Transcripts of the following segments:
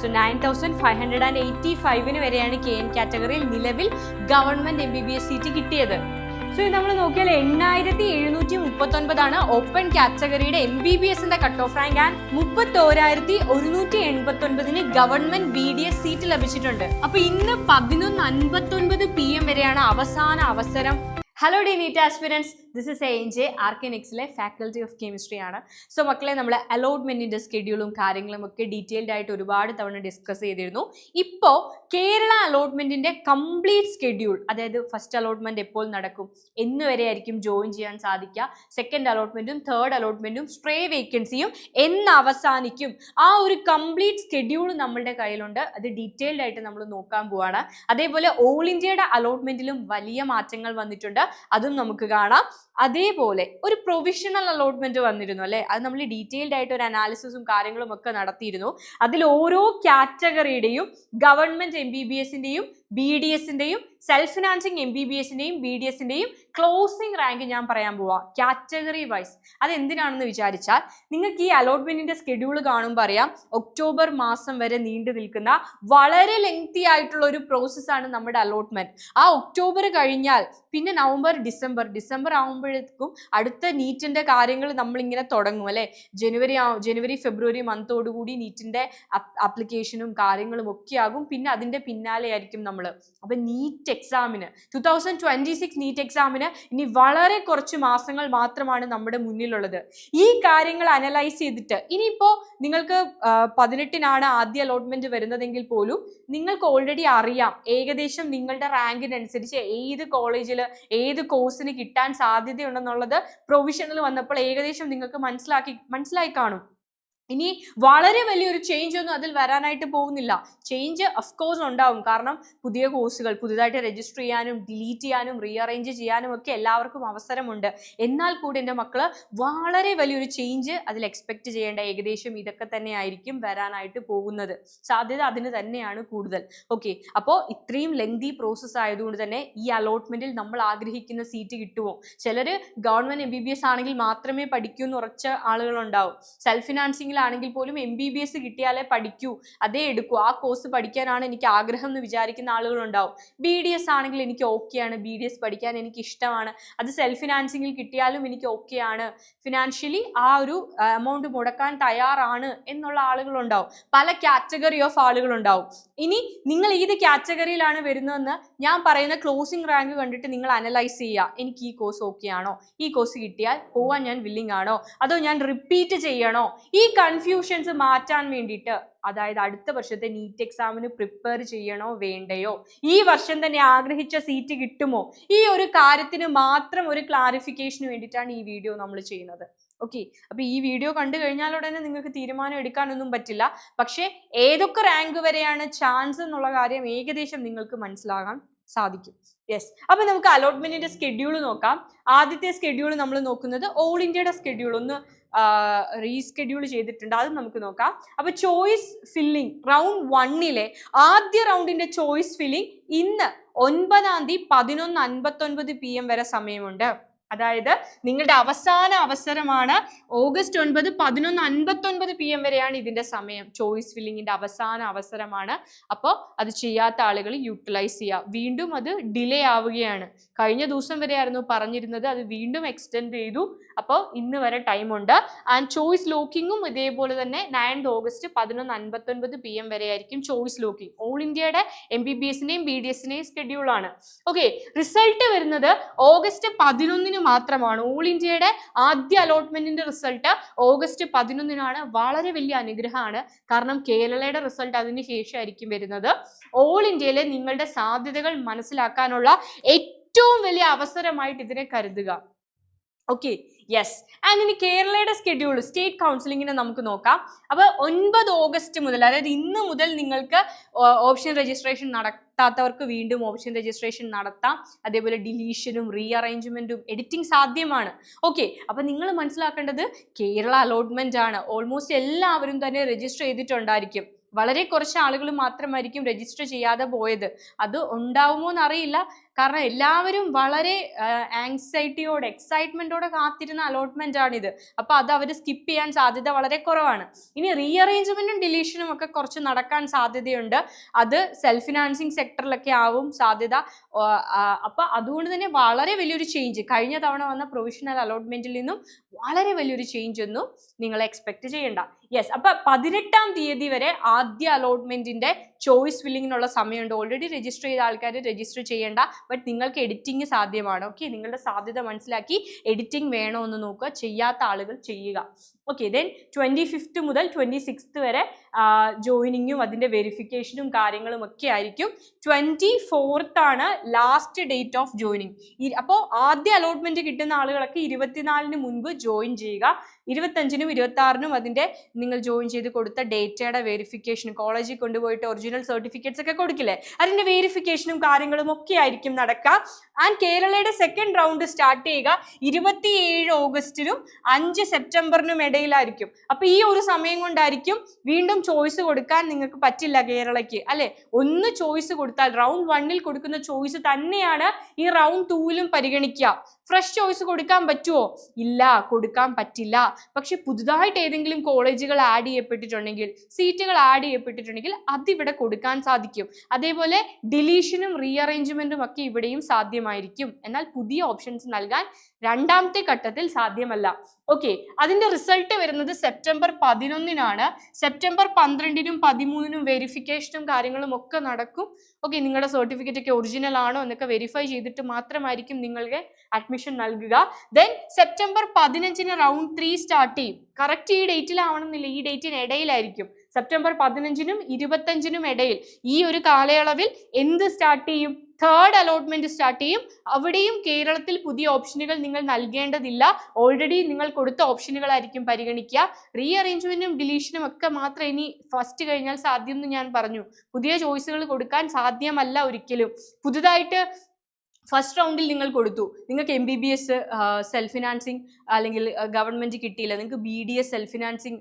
So 9585 വരെയാണ് KN കാറ്റഗറിയിൽ നിലവിൽ ഗവൺമെന്റ് MBBS സീറ്റ് കിട്ടിയത്. സോ ഇത് നമ്മൾ നോക്കിയാൽ 8739 ഓപ്പൺ കാറ്റഗറിയുടെ MBBSന്റെ cut off rank and 31,189 government BDS seat ലഭിച്ചിട്ടുണ്ട്. അപ്പൊ ഇന്ന് 11:59 PM വരെയാണ് അവസാന അവസരം. Hello the NEET aspirants, this is ANJ ആർക്കിനെക്സിലെ ഫാക്കൽറ്റി ഓഫ് കെമിസ്ട്രി ആണ്. സോ മക്കളെ, നമ്മൾ അലോട്ട്മെന്റിന്റെ സ്കെഡ്യൂളും കാര്യങ്ങളും ഒക്കെ ഡീറ്റെയിൽഡ് ആയിട്ട് ഒരുപാട് തവണ ഡിസ്കസ് ചെയ്തിരുന്നു. ഇപ്പോൾ കേരള അലോട്ട്മെന്റിന്റെ കംപ്ലീറ്റ് സ്കെഡ്യൂൾ, അതായത് ഫസ്റ്റ് അലോട്ട്മെന്റ് എപ്പോൾ നടക്കും, എന്ന് വരെ ആയിരിക്കും ജോയിൻ ചെയ്യാൻ സാധിക്കുക, സെക്കൻഡ് അലോട്ട്മെന്റും തേർഡ് അലോട്ട്മെന്റും സ്ട്രേ വേക്കൻസിയും എന്ന് അവസാനിക്കും, ആ ഒരു കംപ്ലീറ്റ് സ്കെഡ്യൂൾ നമ്മളുടെ കയ്യിലുണ്ട്. അത് ഡീറ്റെയിൽഡ് ആയിട്ട് നമ്മൾ നോക്കാൻ പോവാണ്. അതേപോലെ ഓൾ ഇന്ത്യയുടെ അലോട്ട്മെന്റിലും വലിയ മാറ്റങ്ങൾ വന്നിട്ടുണ്ട്, അതും നമുക്ക് കാണാം. അതേപോലെ ഒരു പ്രൊവിഷണൽ അലോട്ട്മെന്റ് വന്നിരുന്നു അല്ലെ, അത് നമ്മൾ ഡീറ്റെയിൽഡ് ആയിട്ട് ഒരു അനാലിസിസും കാര്യങ്ങളും ഒക്കെ നടത്തിയിരുന്നു. അതിൽ ഓരോ കാറ്റഗറിയുടെയും ഗവൺമെന്റ് MBBSന്റെയും BDSന്റെയും സെൽഫ് ഫിനാൻസിങ് MBBSന്റെയും BDSന്റെയും ക്ലോസിംഗ് റാങ്ക് ഞാൻ പറയാൻ പോവാ, കാറ്റഗറി വൈസ്. അത് എന്തിനാണെന്ന് വിചാരിച്ചാൽ, നിങ്ങൾക്ക് ഈ അലോട്ട്മെന്റിന്റെ സ്കെഡ്യൂൾ കാണുമ്പോൾ അറിയാം, ഒക്ടോബർ മാസം വരെ നീണ്ടു നിൽക്കുന്ന വളരെ ലെങ്തി ആയിട്ടുള്ള ഒരു പ്രോസസ്സാണ് നമ്മുടെ അലോട്ട്മെന്റ്. ആ ഒക്ടോബർ കഴിഞ്ഞാൽ പിന്നെ നവംബർ ഡിസംബർ ആകുമ്പോഴേക്കും അടുത്ത നീറ്റിന്റെ കാര്യങ്ങൾ നമ്മളിങ്ങനെ തുടങ്ങും അല്ലെ. ജനുവരി ഫെബ്രുവരി മന്തോടുകൂടി നീറ്റിന്റെ ആപ്ലിക്കേഷനും കാര്യങ്ങളും ഒക്കെ ആകും. പിന്നെ അതിന്റെ പിന്നാലെ ആയിരിക്കും നമ്മൾ. അപ്പൊ നീറ്റ് എക്സാമിന് 2026 നീറ്റ് എക്സാമിന് ഇനി വളരെ കുറച്ച് മാസങ്ങൾ മാത്രമാണ് നമ്മുടെ മുന്നിലുള്ളത്. ഈ കാര്യങ്ങൾ അനലൈസ് ചെയ്തിട്ട് ഇനിയിപ്പോ നിങ്ങൾക്ക് 18-നാണ് ആദ്യ അലോട്ട്മെന്റ് വരുന്നതെങ്കിൽ പോലും നിങ്ങൾക്ക് ഓൾറെഡി അറിയാം ഏകദേശം നിങ്ങളുടെ റാങ്കിനനുസരിച്ച് ഏത് കോളേജിൽ ഏത് കോഴ്സിന് കിട്ടാൻ സാധ്യതയുണ്ടെന്നുള്ളത് പ്രൊവിഷണൽ വന്നപ്പോൾ ഏകദേശം നിങ്ങൾക്ക് മനസ്സിലായി കാണും. ഇനി വളരെ വലിയൊരു ചേഞ്ച് ഒന്നും അതിൽ വരാനായിട്ട് പോകുന്നില്ല. ചേഞ്ച് അഫ്കോഴ്സ് ഉണ്ടാവും, കാരണം പുതിയ കോഴ്സുകൾ പുതുതായിട്ട് രജിസ്റ്റർ ചെയ്യാനും ഡിലീറ്റ് ചെയ്യാനും റീഅറേഞ്ച് ചെയ്യാനും ഒക്കെ എല്ലാവർക്കും അവസരമുണ്ട്. എന്നാൽ കൂടി എൻ്റെ മക്കള് വളരെ വലിയൊരു ചേഞ്ച് അതിൽ എക്സ്പെക്ട് ചെയ്യേണ്ട. ഏകദേശം ഇതൊക്കെ തന്നെ ആയിരിക്കും വരാനായിട്ട് പോകുന്നത്. സാധ്യത അതിന് തന്നെയാണ് കൂടുതൽ. ഓക്കെ, അപ്പോൾ ഇത്രയും ലെങ്തി പ്രോസസ്സ് ആയതുകൊണ്ട് തന്നെ ഈ അലോട്ട്മെന്റിൽ നമ്മൾ ആഗ്രഹിക്കുന്ന സീറ്റ് കിട്ടുമോ? ചിലർ ഗവൺമെന്റ് MBBS ആണെങ്കിൽ മാത്രമേ പഠിക്കൂ എന്ന് ഉറച്ച ആളുകളുണ്ടാവും. സെൽഫ് ഫിനാൻസിംഗിൽ ആണെങ്കിൽ പോലും MBBS കിട്ടിയാലേ പഠിക്കൂ, അതേ എടുക്കൂ, ആ കോഴ്സ് പഠിക്കാനാണ് എനിക്ക് ആഗ്രഹം എന്ന് വിചാരിക്കുന്ന ആളുകളുണ്ടാവും. BDS ആണെങ്കിൽ എനിക്ക് ഓക്കെയാണ്, BDS പഠിക്കാൻ എനിക്ക് ഇഷ്ടമാണ്, അത് സെൽഫ് ഫിനാൻസിംഗിൽ കിട്ടിയാലും എനിക്ക് ഓക്കെയാണ്, ഫിനാൻഷ്യലി ആ ഒരു എമൗണ്ട് മുടക്കാൻ തയ്യാറാണ് എന്നുള്ള ആളുകളുണ്ടാവും. പല കാറ്റഗറി ഓഫ് ആളുകളുണ്ടാവും. ഇനി നിങ്ങൾ ഏത് കാറ്റഗറിയിലാണ് വരുന്നതെന്ന് ഞാൻ പറയുന്ന ക്ലോസിംഗ് റാങ്ക് കണ്ടിട്ട് നിങ്ങൾ അനലൈസ് ചെയ്യുക. എനിക്ക് ഈ കോഴ്സ് ഓക്കെ ആണോ, ഈ കോഴ്സ് കിട്ടിയാൽ പോവാൻ ഞാൻ വില്ലിങ് ആണോ, അതോ ഞാൻ റിപ്പീറ്റ് ചെയ്യണോ? ഈ കൺഫ്യൂഷൻസ് മാറ്റാൻ വേണ്ടിയിട്ട്, അതായത് അടുത്ത വർഷത്തെ നീറ്റ് എക്സാമിന് പ്രിപ്പയർ ചെയ്യണോ വേണ്ടയോ, ഈ വർഷം തന്നെ ആഗ്രഹിച്ച സീറ്റ് കിട്ടുമോ, ഈ ഒരു കാര്യത്തിന് മാത്രം ഒരു ക്ലാരിഫിക്കേഷന് വേണ്ടിയിട്ടാണ് ഈ വീഡിയോ നമ്മൾ ചെയ്യുന്നത്. ഓക്കെ, അപ്പൊ ഈ വീഡിയോ കണ്ടു കഴിഞ്ഞാൽ ഉടനെ നിങ്ങൾക്ക് തീരുമാനം എടുക്കാനൊന്നും പറ്റില്ല. പക്ഷെ ഏതൊക്കെ റാങ്ക് വരെയാണ് ചാൻസ് എന്നുള്ള കാര്യം ഏകദേശം നിങ്ങൾക്ക് മനസ്സിലാകാൻ സാധിക്കും. യെസ്, അപ്പൊ നമുക്ക് അലോട്ട്മെന്റിന്റെ സ്കെഡ്യൂൾ നോക്കാം. ആദ്യത്തെ സ്കെഡ്യൂൾ നമ്മൾ നോക്കുന്നത് ഓൾ ഇന്ത്യയുടെ സ്കെഡ്യൂൾ ഒന്ന് റീസ്കെഡ്യൂൾ ചെയ്തിട്ടുണ്ട്, അത് നമുക്ക് നോക്കാം. അപ്പൊ ചോയ്സ് ഫില്ലിംഗ് റൗണ്ട് 1-ലെ ആദ്യ റൗണ്ടിന്റെ ചോയ്സ് ഫില്ലിംഗ് ഇന്ന് 11:59 PM വരെ സമയമുണ്ട്. അതായത് നിങ്ങളുടെ അവസാന അവസരമാണ്. ഓഗസ്റ്റ് 9 11:59 PM വരെയാണ് ഇതിന്റെ സമയം. ചോയ്സ് ഫില്ലിങ്ങിന്റെ അവസാന അവസരമാണ്. അപ്പോൾ അത് ചെയ്യാത്ത ആളുകൾ യൂട്ടിലൈസ് ചെയ്യുക. വീണ്ടും അത് ഡിലേ ആവുകയാണ്. കഴിഞ്ഞ ദിവസം വരെ ആയിരുന്നു പറഞ്ഞിരുന്നത്, അത് വീണ്ടും എക്സ്റ്റെൻഡ് ചെയ്തു. അപ്പോൾ ഇന്ന് വരെ ടൈമുണ്ട്. ആൻഡ് ചോയ്സ് ലോക്കിങ്ങും ഇതേപോലെ തന്നെ 9th ഓഗസ്റ്റ് 11:59 PM വരെ ആയിരിക്കും ചോയ്സ് ലോക്കിംഗ്. ഓൾ ഇന്ത്യയുടെ MBBSന്റെയും BDSന്റെയും സ്കെഡ്യൂളാണ്. ഓക്കെ, റിസൾട്ട് വരുന്നത് ഓഗസ്റ്റ് 11 മാത്രമാണ്. ഓൾ ഇന്ത്യയുടെ ആദ്യ അലോട്ട്മെന്റിന്റെ റിസൾട്ട് ഓഗസ്റ്റ് 11 വളരെ വലിയ അനുഗ്രഹമാണ്. കാരണം കേരളയുടെ റിസൾട്ട് അതിന് ശേഷമായിരിക്കും വരുന്നത്. ഓൾ ഇന്ത്യയിലെ നിങ്ങളുടെ സാധ്യതകൾ മനസ്സിലാക്കാനുള്ള ഏറ്റവും വലിയ അവസരമായിട്ട് ഇതിനെ കരുതുക. Okay, yes. ആൻഡ് ഇനി കേരളയുടെ സ്കെഡ്യൂൾ സ്റ്റേറ്റ് കൗൺസിലിങ്ങിനെ നമുക്ക് നോക്കാം. അപ്പോൾ 9 ഓഗസ്റ്റ് മുതൽ, അതായത് ഇന്ന് മുതൽ നിങ്ങൾക്ക് ഓപ്ഷൻ രജിസ്ട്രേഷൻ നടത്താത്തവർക്ക് വീണ്ടും ഓപ്ഷൻ രജിസ്ട്രേഷൻ നടത്താം. അതേപോലെ ഡിലീഷനും റീഅറേഞ്ച്മെന്റും എഡിറ്റിംഗ് സാധ്യമാണ്. ഓക്കെ, അപ്പം നിങ്ങൾ മനസ്സിലാക്കേണ്ടത് കേരള അലോട്ട്മെന്റ് ആണ്. ഓൾമോസ്റ്റ് എല്ലാവരും തന്നെ രജിസ്റ്റർ ചെയ്തിട്ടുണ്ടായിരിക്കും. വളരെ കുറച്ച് ആളുകൾ മാത്രമായിരിക്കും രജിസ്റ്റർ ചെയ്യാതെ പോയത്. അത് ഉണ്ടാവുമോ എന്നറിയില്ല, കാരണം എല്ലാവരും വളരെ ആങ്സൈറ്റിയോടെ എക്സൈറ്റ്മെന്റോടെ കാത്തിരുന്ന അലോട്ട്മെന്റ് ആണിത്. അപ്പൊ അത് അവർ സ്കിപ്പ് ചെയ്യാൻ സാധ്യത വളരെ കുറവാണ്. ഇനി റീഅറേഞ്ച്മെന്റും ഡിലീഷനും ഒക്കെ കുറച്ച് നടക്കാൻ സാധ്യതയുണ്ട്. അത് സെൽഫ് ഫിനാൻസിങ് സെക്ടറിലൊക്കെ ആവും സാധ്യത. അപ്പൊ അതുകൊണ്ട് തന്നെ വളരെ വലിയൊരു ചേഞ്ച് കഴിഞ്ഞ തവണ വന്ന പ്രൊവിഷണൽ അലോട്ട്മെന്റിൽ നിന്നും വളരെ വലിയൊരു ചേഞ്ച് ഒന്നും നിങ്ങൾ എക്സ്പെക്ട് ചെയ്യണ്ട. യെസ്, അപ്പൊ 18-ാം തീയതി വരെ ആദ്യ അലോട്ട്മെന്റിന്റെ ചോയ്സ് ഫില്ലിങ്ങിനുള്ള സമയമുണ്ട്. ഓൾറെഡി രജിസ്റ്റർ ചെയ്ത ആൾക്കാർ രജിസ്റ്റർ ചെയ്യേണ്ട, ബട്ട് നിങ്ങൾക്ക് എഡിറ്റിംഗ് സാധ്യമാണ്. ഓക്കെ, നിങ്ങളുടെ സാധ്യത മനസ്സിലാക്കി എഡിറ്റിംഗ് വേണോ എന്ന് നോക്കുക, ചെയ്യാത്ത ആളുകൾ ചെയ്യുക. ഓക്കെ, ദെൻ 25th മുതൽ 26th വരെ ജോയിനിങ്ങും അതിന്റെ വെരിഫിക്കേഷനും കാര്യങ്ങളും ഒക്കെ ആയിരിക്കും. 24th ആണ് ലാസ്റ്റ് ഡേറ്റ് ഓഫ് ജോയിനിങ്. അപ്പോൾ ആദ്യ അലോട്ട്മെന്റ് കിട്ടുന്ന ആളുകളൊക്കെ 24-ന് മുൻപ് ജോയിൻ ചെയ്യുക. 25-നും 26-നും അതിന്റെ നിങ്ങൾ ജോയിൻ ചെയ്ത് കൊടുത്ത ഡേറ്റയുടെ വെരിഫിക്കേഷൻ, കോളേജിൽ കൊണ്ടുപോയിട്ട് ഒറിജിനൽ സർട്ടിഫിക്കറ്റ്സ് ഒക്കെ കൊടുക്കില്ലേ, അതിന്റെ വെരിഫിക്കേഷനും കാര്യങ്ങളും ഒക്കെ ആയിരിക്കും നടക്കുക. ആൻഡ് കേരളയുടെ സെക്കൻഡ് റൗണ്ട് സ്റ്റാർട്ട് ചെയ്യുക 27 ഓഗസ്റ്റിനും 5 സെപ്റ്റംബറിനും ഇടയിലായിരിക്കും. അപ്പൊ ഈ ഒരു സമയം കൊണ്ടായിരിക്കും വീണ്ടും ചോയ്സ് കൊടുക്കാൻ നിങ്ങൾക്ക് പറ്റില്ല കേരളയ്ക്ക്, അല്ലെ? ഒന്ന് ചോയ്സ് കൊടുത്താൽ റൗണ്ട് 1-ൽ കൊടുക്കുന്ന ചോയ്സ് തന്നെയാണ് ഈ റൗണ്ട് 2-ലും പരിഗണിക്കുക. ഫ്രഷ് ചോയ്സ് കൊടുക്കാൻ പറ്റുമോ? ഇല്ല, കൊടുക്കാൻ പറ്റില്ല. പക്ഷെ പുതുതായിട്ട് ഏതെങ്കിലും കോളേജുകൾ ആഡ് ചെയ്യപ്പെട്ടിട്ടുണ്ടെങ്കിൽ, സീറ്റുകൾ ആഡ് ചെയ്യപ്പെട്ടിട്ടുണ്ടെങ്കിൽ അതിവിടെ കൊടുക്കാൻ സാധിക്കും. അതേപോലെ ഡിലീഷനും റീഅറേഞ്ച്മെന്റും ഒക്കെ ഇവിടെയും സാധ്യമായിരിക്കും. എന്നാൽ പുതിയ ഓപ്ഷൻസ് നൽകാൻ രണ്ടാമത്തെ ഘട്ടത്തിൽ സാധ്യമല്ല. ഓക്കെ, അതിന്റെ റിസൾട്ട് വരുന്നത് സെപ്റ്റംബർ 11-നാണ്. സെപ്റ്റംബർ 12-നും 13-നും വെരിഫിക്കേഷനും കാര്യങ്ങളും ഒക്കെ നടക്കും. ഓക്കെ, നിങ്ങളുടെ സർട്ടിഫിക്കറ്റ് ഒക്കെ ഒറിജിനൽ ആണോ എന്നൊക്കെ വെരിഫൈ ചെയ്തിട്ട് മാത്രമായിരിക്കും നിങ്ങൾക്ക് അഡ്മിഷൻ നൽകുക. ദെൻ സെപ്റ്റംബർ 15-ന് റൗണ്ട് 3 സ്റ്റാർട്ട് ചെയ്യും. കറക്റ്റ് ഈ ഡേറ്റിലാവണമെന്നില്ല, ഈ ഡേറ്റിന് ഇടയിലായിരിക്കും. സെപ്റ്റംബർ 15-നും 25-നും ഇടയിൽ ഈ ഒരു കാലയളവിൽ എന്ത് സ്റ്റാർട്ട് ചെയ്യും? തേർഡ് അലോട്ട്മെന്റ് സ്റ്റാർട്ട് ചെയ്യും. അവിടെയും കേരളത്തിൽ പുതിയ ഓപ്ഷനുകൾ നിങ്ങൾ നൽകേണ്ടതില്ല. ഓൾറെഡി നിങ്ങൾ കൊടുത്ത ഓപ്ഷനുകളായിരിക്കും പരിഗണിക്കുക. റീഅറേഞ്ച്മെന്റും ഡിലീഷനും ഒക്കെ മാത്രം ഇനി ഫസ്റ്റ് കഴിഞ്ഞാൽ സാധ്യം എന്ന് ഞാൻ പറഞ്ഞു. പുതിയ ചോയ്സുകൾ കൊടുക്കാൻ സാധ്യമല്ല ഒരിക്കലും. പുതുതായിട്ട് ഫസ്റ്റ് റൗണ്ടിൽ നിങ്ങൾ കൊടുത്തു, നിങ്ങൾക്ക് MBBS സെൽഫ് ഫിനാൻസിങ് അല്ലെങ്കിൽ ഗവൺമെന്റ് കിട്ടിയില്ല, നിങ്ങൾക്ക് BDS സെൽഫ് ഫിനാൻസിങ്,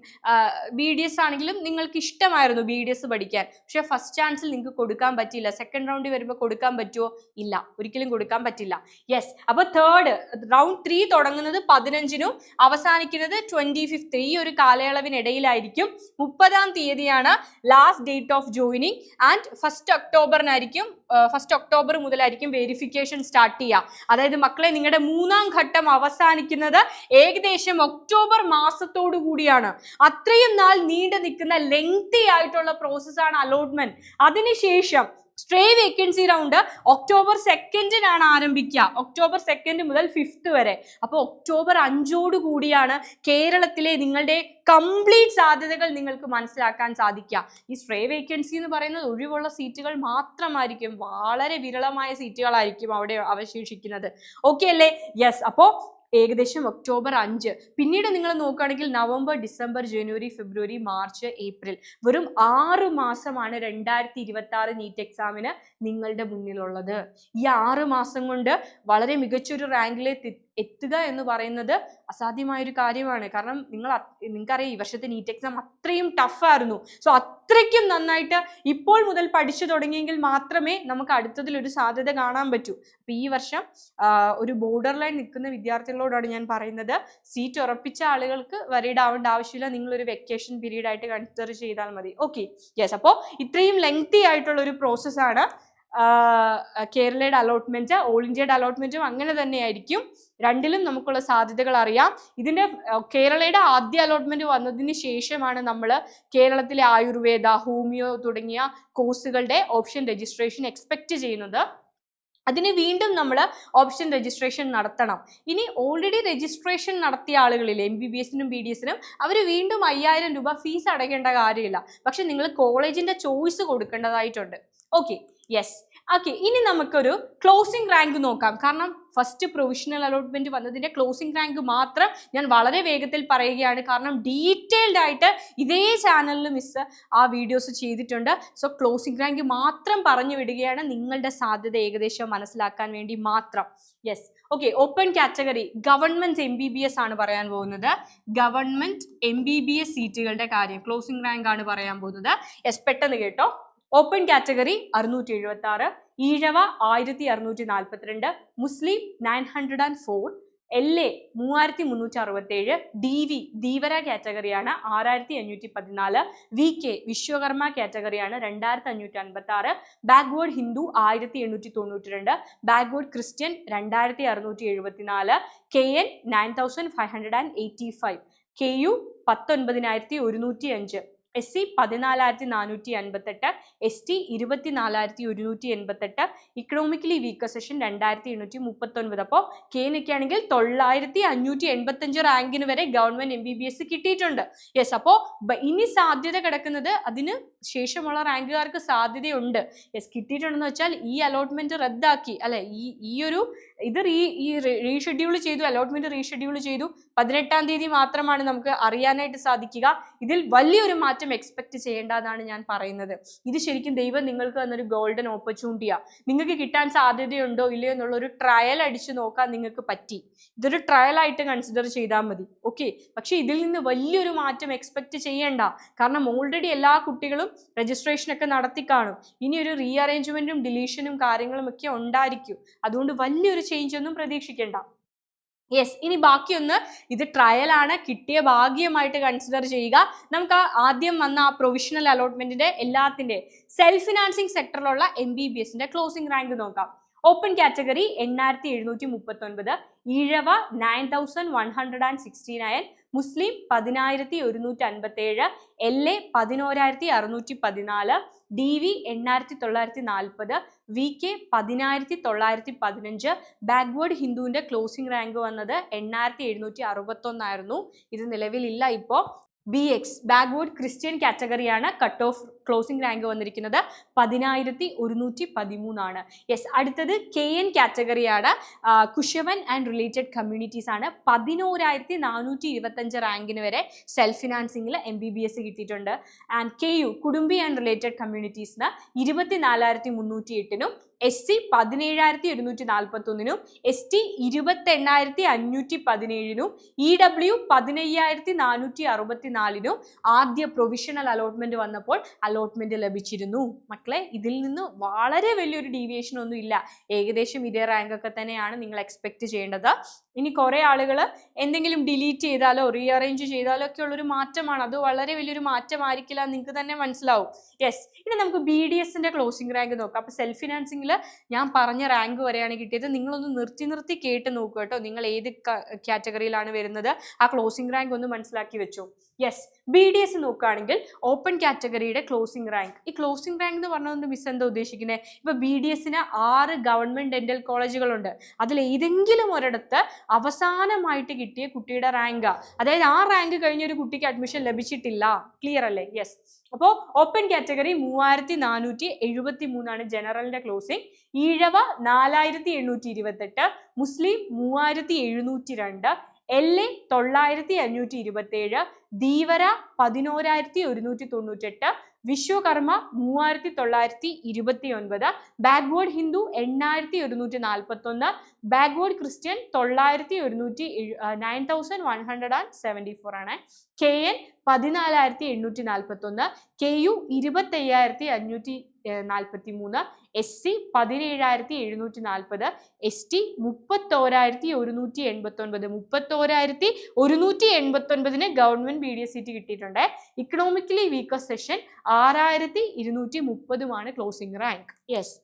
BDS ആണെങ്കിലും നിങ്ങൾക്ക് ഇഷ്ടമായിരുന്നു BDS പഠിക്കാൻ, പക്ഷെ ഫസ്റ്റ് ചാൻസിൽ നിങ്ങൾക്ക് കൊടുക്കാൻ പറ്റില്ല. സെക്കൻഡ് റൗണ്ടിൽ വരുമ്പോൾ കൊടുക്കാൻ പറ്റുമോ? ഇല്ല, ഒരിക്കലും കൊടുക്കാൻ പറ്റില്ല. യെസ്, അപ്പൊ തേർഡ് റൗണ്ട് 3 തുടങ്ങുന്നത് 15-നും അവസാനിക്കുന്നത് 25th. ഈ ഒരു കാലയളവിനിടയിലായിരിക്കും. 30-ാം തീയതിയാണ് last date of joining. And 1 ഒക്ടോബറിനായിരിക്കും 1 ഒക്ടോബർ മുതലായിരിക്കും വെരിഫിക്കേഷൻ സ്റ്റാർട്ട് ചെയ്യുക. അതായത് മക്കളെ, നിങ്ങളുടെ 3-ാം ഘട്ടം അവസാനിക്കുന്നത് ഏകദേശം ഒക്ടോബർ മാസത്തോടു കൂടിയാണ്. അത്രയും നാൾ നീണ്ടു നിൽക്കുന്ന ലെങ്തി ആയിട്ടുള്ള പ്രോസസ്സാണ് അലോട്ട്മെന്റ്. അതിനുശേഷം സ്ട്രേ വേക്കൻസി റൗണ്ട് ഒക്ടോബർ 2-നാണ് ആരംഭിക്കുക. ഒക്ടോബർ 2 മുതൽ 5th വരെ. അപ്പൊ ഒക്ടോബർ 5-ഓട് കൂടിയാണ് കേരളത്തിലെ നിങ്ങളുടെ കംപ്ലീറ്റ് സാധ്യതകൾ നിങ്ങൾക്ക് മനസ്സിലാക്കാൻ സാധിക്കുക. ഈ സ്ട്രേ വേക്കൻസി എന്ന് പറയുന്നത് ഒഴിവുള്ള സീറ്റുകൾ മാത്രമായിരിക്കും, വളരെ വിരളമായ സീറ്റുകളായിരിക്കും അവിടെ അവശേഷിക്കുന്നത്. ഓക്കെ അല്ലേ? യെസ്, അപ്പോ ഏകദേശം ഒക്ടോബർ 5. പിന്നീട് നിങ്ങൾ നോക്കുകയാണെങ്കിൽ നവംബർ, ഡിസംബർ, ജനുവരി, ഫെബ്രുവരി, മാർച്ച്, ഏപ്രിൽ, വെറും 6 മാസമാണ് 2026 നീറ്റ് എക്സാമിന് നിങ്ങളുടെ മുന്നിലുള്ളത്. ഈ 6 മാസം കൊണ്ട് വളരെ മികച്ചൊരു റാങ്കിലേക്ക് എത്തുക എന്ന് പറയുന്നത് അസാധ്യമായൊരു കാര്യമാണ്. കാരണം നിങ്ങൾക്കറിയാം, ഈ വർഷത്തെ നീറ്റ് എക്സാം അത്രയും ടഫായിരുന്നു. സോ അത്രയ്ക്കും നന്നായിട്ട് ഇപ്പോൾ മുതൽ പഠിച്ചു തുടങ്ങിയെങ്കിൽ മാത്രമേ നമുക്ക് അടുത്തതിൽ ഒരു സാധ്യത കാണാൻ പറ്റൂ. അപ്പൊ ഈ വർഷം ഒരു ബോർഡർ ലൈൻ നിൽക്കുന്ന വിദ്യാർത്ഥികളോടാണ് ഞാൻ പറയുന്നത്, സീറ്റ് ഉറപ്പിച്ച ആളുകൾക്ക് വരീഡ് ആവേണ്ട ആവശ്യമില്ല. നിങ്ങളൊരു വെക്കേഷൻ പീരീഡ് ആയിട്ട് കൺസിഡർ ചെയ്താൽ മതി. ഓക്കെ, യെസ്, അപ്പോൾ ഇത്രയും ലെങ്തി ആയിട്ടുള്ള ഒരു പ്രോസസ്സാണ് കേരളയുടെ അലോട്ട്മെന്റ്. ഓൾ ഇന്ത്യയുടെ അലോട്ട്മെന്റും അങ്ങനെ തന്നെയായിരിക്കും. രണ്ടിലും നമുക്കുള്ള സാധ്യതകൾ അറിയാം. ഇതിന്റെ കേരളയുടെ ആദ്യ അലോട്ട്മെന്റ് വന്നതിന് ശേഷമാണ് നമ്മൾ കേരളത്തിലെ ആയുർവേദ, ഹോമിയോ തുടങ്ങിയ കോഴ്സുകളുടെ ഓപ്ഷൻ രജിസ്ട്രേഷൻ എക്സ്പെക്ട് ചെയ്യുന്നത്. അതിന് വീണ്ടും നമ്മൾ ഓപ്ഷൻ രജിസ്ട്രേഷൻ നടത്തണം. ഇനി ഓൾറെഡി രജിസ്ട്രേഷൻ നടത്തിയ ആളുകളിൽ MBBS-നും BDS-നും അവർ വീണ്ടും 5000 രൂപ ഫീസ് അടയ്ക്കേണ്ട കാര്യമില്ല. പക്ഷെ നിങ്ങൾ കോളേജിന്റെ ചോയ്സ് കൊടുക്കേണ്ടതായിട്ടുണ്ട്. Okay, yes. ഓക്കെ, ഇനി നമുക്കൊരു ക്ലോസിംഗ് റാങ്ക് നോക്കാം. കാരണം ഫസ്റ്റ് പ്രൊവിഷണൽ അലോട്ട്മെന്റ് വന്നതിന്റെ ക്ലോസിംഗ് റാങ്ക് മാത്രം ഞാൻ വളരെ വേഗത്തിൽ പറയുകയാണ്. കാരണം ഡീറ്റെയിൽഡ് ആയിട്ട് ഇതേ ചാനലിൽ മിസ് ആ വീഡിയോസ് ചെയ്തിട്ടുണ്ട്. സോ ക്ലോസിംഗ് റാങ്ക് മാത്രം പറഞ്ഞു വിടുകയാണ്, നിങ്ങളുടെ സാധ്യത ഏകദേശം മനസ്സിലാക്കാൻ വേണ്ടി മാത്രം. Yes, okay. Open category government MBBS ആണ് പറയാൻ പോകുന്നത്. ഗവൺമെന്റ് MBBS സീറ്റുകളുടെ കാര്യം, ക്ലോസിംഗ് റാങ്ക് ആണ് പറയാൻ പോകുന്നത്. യെസ്, പെട്ടെന്ന് കേട്ടോ. ഓപ്പൺ കാറ്റഗറി 676, ഈഴവ 1642, മുസ്ലിം 904, LA 3367, DV ധീവര കാറ്റഗറിയാണ് 6514, VK വിശ്വകർമ്മ കാറ്റഗറിയാണ് 2556, backward Hindu 1892, backward Christian 2674, KN 9585, KU 19105, SC 14458, ST 24188, economically weaker section 2839. അപ്പോൾ കെനൊക്കെ ആണെങ്കിൽ 9585 റാങ്കിന് വരെ ഗവൺമെന്റ് MBBS കിട്ടിയിട്ടുണ്ട്. യെസ്, അപ്പോൾ ഇനി സാധ്യത കിടക്കുന്നത് അതിന് ശേഷമുള്ള റാങ്കുകാർക്ക് സാധ്യതയുണ്ട്. യെസ്, കിട്ടിയിട്ടുണ്ടെന്ന് വെച്ചാൽ ഈ അലോട്ട്മെന്റ് റദ്ദാക്കി അല്ലെ, ഈ ഒരു ഇത് റീഷെഡ്യൂൾ ചെയ്തു, അലോട്ട്മെന്റ് റീഷെഡ്യൂൾ ചെയ്തു. 18-ാം തീയതി മാത്രമാണ് നമുക്ക് അറിയാനായിട്ട് സാധിക്കുക. ഇതിൽ വലിയൊരു മാറ്റം എക്സ്പെക്ട് ചെയ്യേണ്ടതാണ് ഞാൻ പറയുന്നത്. ഇത് ശരിക്കും ദൈവം നിങ്ങൾക്ക് തന്നൊരു ഗോൾഡൻ ഓപ്പർച്യൂണിറ്റിയാണ്. നിങ്ങൾക്ക് കിട്ടാൻ സാധ്യതയുണ്ടോ ഇല്ലയോ എന്നുള്ള ഒരു ട്രയൽ അടിച്ചു നോക്കാൻ നിങ്ങൾക്ക് പറ്റി. ഇതൊരു ട്രയൽ ആയിട്ട് കൺസിഡർ ചെയ്താൽ മതി. ഓക്കെ, പക്ഷെ ഇതിൽ നിന്ന് വലിയൊരു മാറ്റം എക്സ്പെക്ട് ചെയ്യേണ്ട. കാരണം ഓൾറെഡി എല്ലാ കുട്ടികളും രജിസ്ട്രേഷൻ ഒക്കെ നടത്തി കാണും. ഇനി ഒരു റീഅറേഞ്ച്മെന്റും ഡിലീഷനും കാര്യങ്ങളും ഒക്കെ ഉണ്ടായിരിക്കും. അതുകൊണ്ട് വലിയൊരു ചേഞ്ച് ഒന്നും പ്രതീക്ഷിക്കേണ്ട. യെസ്, ഇനി ബാക്കിയൊന്ന് ഇത് ട്രയൽ ആണ്, കിട്ടിയ ഭാഗ്യമായിട്ട് കൺസിഡർ ചെയ്യുക. നമുക്ക് ആദ്യം വന്ന ആ പ്രൊവിഷണൽ അലോട്ട്മെന്റിന്റെ എല്ലാത്തിന്റെ സെൽഫ് ഫിനാൻസിങ് സെക്ടറിലുള്ള MBBSന്റെ ക്ലോസിംഗ് റാങ്ക് നോക്കാം. ഓപ്പൺ കാറ്റഗറി 8739, ഈഴവ 9169, മുസ്ലിം 10157, LA 11614, DV 8940, VK 10915. ബാക്ക്വേർഡ് ഹിന്ദുവിന്റെ ക്ലോസിംഗ് റാങ്ക് വന്നത് 8761 ആയിരുന്നു. ഇത് നിലവിലില്ല ഇപ്പോൾ. BX ബാക്ക്വേർഡ് ക്രിസ്ത്യൻ കാറ്റഗറിയാണ് കട്ട് ഓഫ് ക്ലോസിംഗ് റാങ്ക് വന്നിരിക്കുന്നത് 10113 ആണ്. യെസ്, അടുത്തത് KN കാറ്റഗറിയാണ്, കുശവൻ ആൻഡ് റിലേറ്റഡ് കമ്മ്യൂണിറ്റീസ് ആണ്. 11425 റാങ്കിന് വരെ സെൽഫ് ഫിനാൻസിംഗിൽ MBBS കിട്ടിയിട്ടുണ്ട്. And KU Kudumbi and related കമ്മ്യൂണിറ്റീസിന് 24308, SC 17141, ST 28517, EW 15464 ആദ്യ പ്രൊവിഷണൽ അലോട്ട്മെന്റ് വന്നപ്പോൾ അലോട്ട്മെന്റ് ലഭിച്ചിരുന്നു. മക്കളെ, ഇതിൽ നിന്ന് വളരെ വലിയൊരു ഡീവിയേഷൻ ഒന്നും ഇല്ല. ഏകദേശം ഇതേ റാങ്ക് ഒക്കെ തന്നെയാണ് നിങ്ങൾ എക്സ്പെക്ട് ചെയ്യേണ്ടത്. ഇനി കുറെ ആളുകൾ എന്തെങ്കിലും ഡിലീറ്റ് ചെയ്താലോ റീഅറേഞ്ച് ചെയ്താലോ ഒക്കെ ഉള്ളൊരു മാറ്റമാണ്. അത് വളരെ വലിയൊരു മാറ്റമായിരിക്കില്ല, നിങ്ങൾക്ക് തന്നെ മനസ്സിലാവും. യെസ്, ഇനി നമുക്ക് BDSന്റെ ക്ലോസിംഗ് റാങ്ക് നോക്കാം. അപ്പൊ സെൽഫ് ഫിനാൻസിംഗിൽ ഞാൻ പറഞ്ഞ റാങ്ക് വരെയാണ് കിട്ടിയത്. നിങ്ങളൊന്ന് നിർത്തി കേട്ട് നോക്കുക കേട്ടോ. നിങ്ങൾ ഏത് കാറ്റഗറിയിലാണ് വരുന്നത്, ആ ക്ലോസിംഗ് റാങ്ക് ഒന്ന് മനസ്സിലാക്കി വെച്ചു. യെസ്, BDS നോക്കുകയാണെങ്കിൽ ഓപ്പൺ കാറ്റഗറിയുടെ ക്ലോസിംഗ് റാങ്ക്. ഈ ക്ലോസിംഗ് റാങ്ക് എന്ന് പറഞ്ഞുകൊണ്ട് മിസ് എന്താ ഉദ്ദേശിക്കുന്നത്? ഇപ്പൊ BDSന് 6 ഗവൺമെന്റ് ഡെന്റൽ കോളേജുകളുണ്ട്. അതിൽ ഏതെങ്കിലും ഒരിടത്ത് അവസാനമായിട്ട് കിട്ടിയ കുട്ടിയുടെ റാങ്കാ. അതായത് ആ റാങ്ക് കഴിഞ്ഞ ഒരു കുട്ടിക്ക് അഡ്മിഷൻ ലഭിച്ചിട്ടില്ല. ക്ലിയർ അല്ലേ? യെസ്, അപ്പോൾ ഓപ്പൺ കാറ്റഗറി 3473 ആണ് ജനറലിന്റെ ക്ലോസിംഗ്. ഈഴവ 4828, മുസ്ലിം 3702, LA 9527, Dheevara 11198, Vishwakarma 3929, backward Hindu 8141, backward Christian 9174 ആണ്. KN 14841, KU 25543, SC 17740, ST 31189. 31189 government BDS seat കിട്ടിയിട്ടുണ്ട്. Economically weaker section 6230 closing rank. Yes,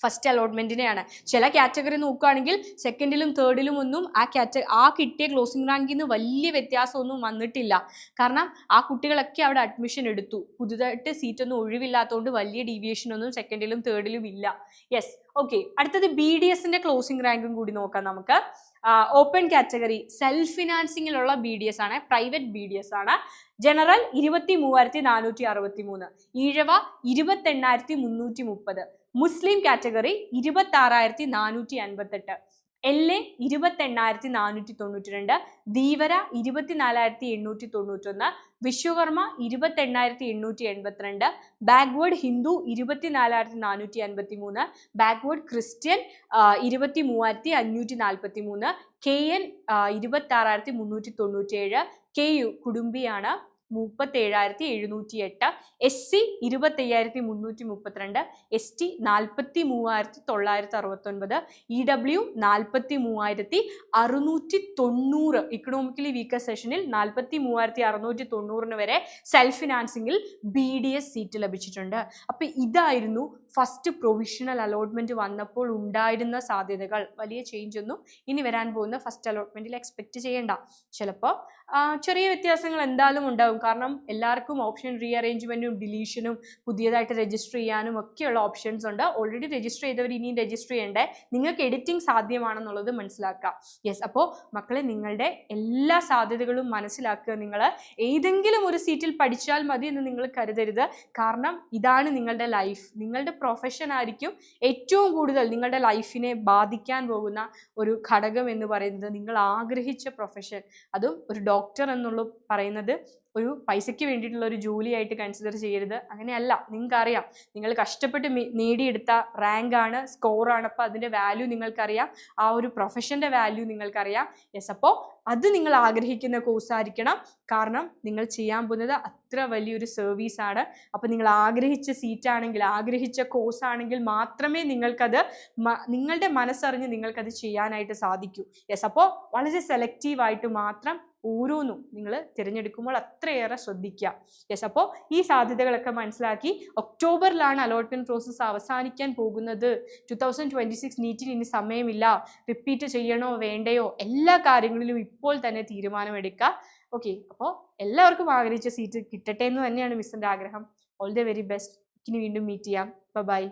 first അലോട്ട്മെന്റിനെയാണ്. ചില കാറ്റഗറി നോക്കുകയാണെങ്കിൽ സെക്കൻഡിലും തേർഡിലും ഒന്നും ആ കിട്ടിയ ക്ലോസിംഗ് റാങ്കിൽ നിന്ന് വലിയ വ്യത്യാസമൊന്നും വന്നിട്ടില്ല. കാരണം ആ കുട്ടികളൊക്കെ അവിടെ അഡ്മിഷൻ എടുത്തു. പുതുതായിട്ട് സീറ്റൊന്നും ഒഴിവില്ലാത്തതുകൊണ്ട് വലിയ ഡീവിയേഷൻ ഒന്നും സെക്കൻഡിലും തേർഡിലും ഇല്ല. Yes, okay. അടുത്തത് BDSന്റെ ക്ലോസിംഗ് റാങ്കും കൂടി നോക്കാം നമുക്ക്. ഓപ്പൺ കാറ്റഗറി സെൽഫ് ഫിനാൻസിങ്ങിലുള്ള BDS ആണ്, പ്രൈവറ്റ് BDS ആണ്. ജനറൽ 23463, ഈഴവ 28330, മുസ്ലിം category 26458, LA 28492, Dheevara 24891, Vishwakarma 28882, backward Hindu 24453, backward Christian 23543, KN 26397, KU കുടുംബിയാണ് 37,708, SC 25,332, ST 43,969, EW 43,690. Economically weaker സെഷനിൽ 43,690 വരെ സെൽഫ് ഫിനാൻസിങ്ങിൽ BDS സീറ്റ് ലഭിച്ചിട്ടുണ്ട്. അപ്പൊ ഇതായിരുന്നു ഫസ്റ്റ് പ്രൊവിഷണൽ അലോട്ട്മെന്റ് വന്നപ്പോൾ ഉണ്ടായിരുന്ന സാധ്യതകൾ. വലിയ ചേഞ്ച് ഒന്നും ഇനി വരാൻ പോകുന്ന ഫസ്റ്റ് അലോട്ട്മെന്റിൽ എക്സ്പെക്ട് ചെയ്യേണ്ട. ചിലപ്പോൾ ചെറിയ വ്യത്യാസങ്ങൾ എന്തായാലും ഉണ്ടാവും. കാരണം എല്ലാവർക്കും ഓപ്ഷൻ റീഅറേഞ്ച്മെന്റും ഡിലീഷനും പുതിയതായിട്ട് രജിസ്റ്റർ ചെയ്യാനും ഒക്കെയുള്ള ഓപ്ഷൻസ് ഉണ്ട്. ഓൾറെഡി രജിസ്റ്റർ ചെയ്തവർ ഇനിയും രജിസ്റ്റർ ചെയ്യണ്ടേ. നിങ്ങൾക്ക് എഡിറ്റിംഗ് സാധ്യമാണെന്നുള്ളത് മനസ്സിലാക്കാം. യെസ്, അപ്പോൾ മക്കളെ നിങ്ങളുടെ എല്ലാ സാധ്യതകളും മനസ്സിലാക്കുക. നിങ്ങൾ ഏതെങ്കിലും ഒരു സീറ്റിൽ പഠിച്ചാൽ മതി എന്ന് നിങ്ങൾ കരുതരുത്. കാരണം ഇതാണ് നിങ്ങളുടെ ലൈഫ്. നിങ്ങളുടെ പ്രൊഫഷൻ ആയിരിക്കും ഏറ്റവും കൂടുതൽ നിങ്ങളുടെ ലൈഫിനെ ബാധിക്കാൻ പോകുന്ന ഒരു ഘടകം എന്ന് പറയുന്നത്. നിങ്ങൾ ആഗ്രഹിച്ച പ്രൊഫഷൻ, അതും ഒരു ഡോക്ടർ എന്നുള്ള പറയുന്നത് ഒരു പൈസയ്ക്ക് വേണ്ടിയിട്ടുള്ള ഒരു ജോലിയായിട്ട് കൺസിഡർ ചെയ്യരുത്. അങ്ങനെയല്ല, നിങ്ങൾക്കറിയാം നിങ്ങൾ കഷ്ടപ്പെട്ട് നേടിയെടുത്ത റാങ്കാണ്, സ്കോറാണ്. അപ്പോൾ അതിൻ്റെ വാല്യൂ നിങ്ങൾക്കറിയാം, ആ ഒരു പ്രൊഫഷൻ്റെ വാല്യൂ നിങ്ങൾക്കറിയാം. യെസ്, അപ്പോൾ അത് നിങ്ങൾ ആഗ്രഹിക്കുന്ന കോഴ്സായിരിക്കണം. കാരണം നിങ്ങൾ ചെയ്യാൻ പോകുന്നത് അത്ര വലിയൊരു സർവീസാണ്. അപ്പോൾ നിങ്ങൾ ആഗ്രഹിച്ച സീറ്റാണെങ്കിൽ, ആഗ്രഹിച്ച കോഴ്സാണെങ്കിൽ മാത്രമേ നിങ്ങൾക്കത് നിങ്ങളുടെ മനസ്സറിഞ്ഞ് നിങ്ങൾക്കത് ചെയ്യാനായിട്ട് സാധിക്കൂ. യെസ്, അപ്പോൾ വളരെ സെലക്റ്റീവായിട്ട് മാത്രം ഓരോന്നും നിങ്ങൾ തിരഞ്ഞെടുക്കുമ്പോൾ അത്രയേറെ ശ്രദ്ധിക്കുക. യെസ്, അപ്പോൾ ഈ സാധ്യതകളൊക്കെ മനസ്സിലാക്കി. ഒക്ടോബറിലാണ് അലോട്ട്മെന്റ് പ്രോസസ്സ് അവസാനിക്കാൻ പോകുന്നത്. 2026 നീറ്റിന് ഇനി സമയമില്ല. റിപ്പീറ്റ് ചെയ്യണോ വേണ്ടയോ എല്ലാ കാര്യങ്ങളിലും ഇപ്പോൾ തന്നെ തീരുമാനമെടുക്കുക. ഓക്കെ, അപ്പോൾ എല്ലാവർക്കും ആഗ്രഹിച്ച സീറ്റ് കിട്ടട്ടെ എന്ന് തന്നെയാണ് മിസ്സിൻ്റെ ആഗ്രഹം. All the very best. ഇനി വീണ്ടും മീറ്റ് ചെയ്യാം. ബൈ.